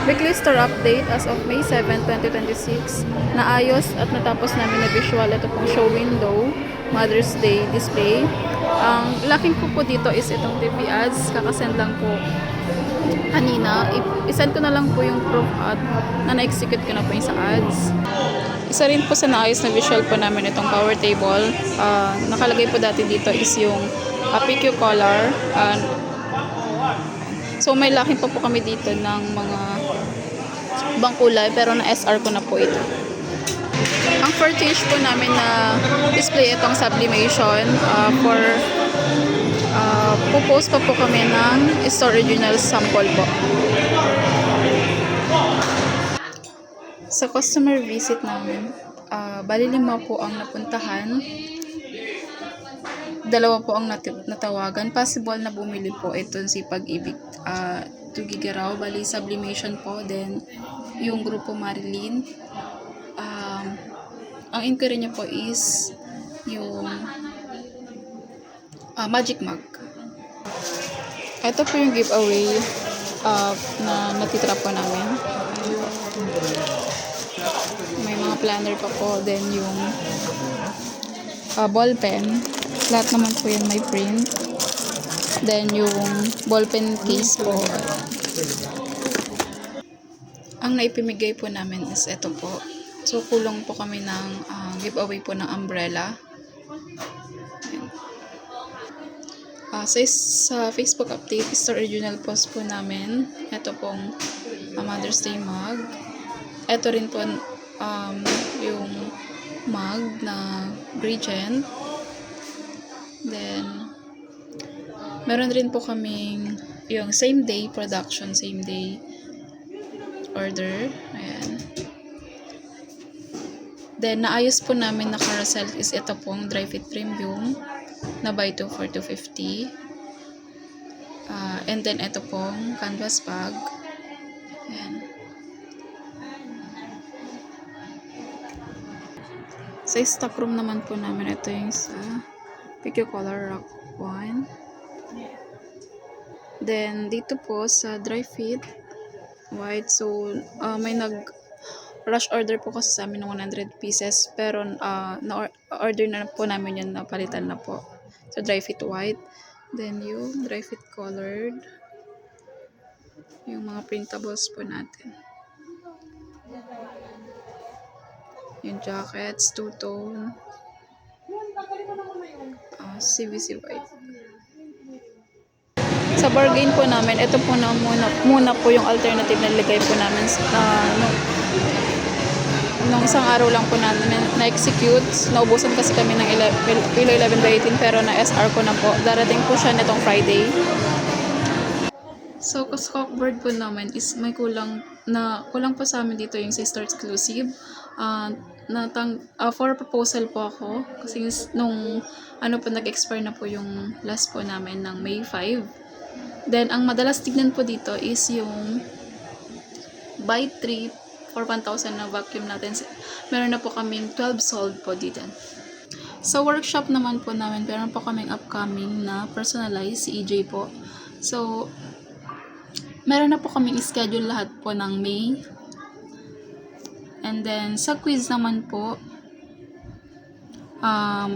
Weekly store update as of May 7, 2026. Naayos at natapos namin na visual ito pong show window, Mother's Day display. Ang lacking po dito is itong TV ads. Kakasend lang po kanina. Isend ko na lang po yung proof ad na na-execute ko na po yung sa ads. Isa rin po sa naayos na visual po namin itong power table. Nakalagay po dati dito is yung PQ color. So may lacking po kami dito ng mga ibang kulay, pero na SR ko na po ito. Ang purchase po namin na display itong sublimation for pupost pa po kami ng store original sample po. Sa customer visit namin, bali 5 po ang napuntahan, 2 po ang natawagan. Possible na bumili po ito si Pag-ibig 2 Gigaraw, bali sublimation po. Then yung grupo Marilyn, ang inquiry niya po is yung magic mug. Ito po yung giveaway na natitira po namin. May mga planner pa po. Then yung ball pen, lahat naman po yan may print. Then yung ball pen case po, ang naipimigay po namin is ito po. So kulong po kami ng giveaway po ng umbrella. Sa Facebook update, store original post po namin ito pong Mother's Day mug. Ito rin po yung mug na gradient. Then meron rin po kaming yung same day production, same day order. Ayan. Then naayos po namin na carousel is ito pong dry fit premium na buy 2 for 250. And then ito pong canvas bag. Ayan. Sa stock room naman po namin, ito yung sa PQ Color Rock 1. Then dito po sa dry fit white, so may rush order po kasi sa amin ng 100 pieces, pero na-order na po namin yun, napalitan na po. So dry fit white. Then yung dry fit colored, yung mga printables po natin, yung jackets, two-tone, CVC white. Sa bargain po namin, ito po na muna po yung alternative na ligay po namin nung isang araw lang po namin na-execute. Naubusan kasi kami ng kilo 11 by 18, pero na-SR ko na po. Darating po siya nitong Friday. So, cockboard po namin is may kulang po sa amin dito yung sa store exclusive. For proposal po ako kasi nung nag-expire na po yung last po namin ng May 5. Then ang madalas tignan po dito is yung buy 3 for 1,000 na vacuum natin. Meron na po kaming 12 sold po dito. Sa workshop naman po namin, meron po kaming upcoming na personalized si EJ po. So meron na po kaming schedule lahat po ng May. And then sa quiz naman po,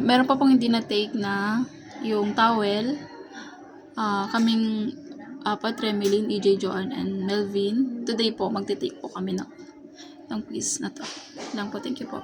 meron pa pong hindi na-take na yung towel. Kaming apat, Remilyn, EJ, Joanne, and Melvin. Today po, magte-take po kami ng quiz na to. Lang po, thank you po.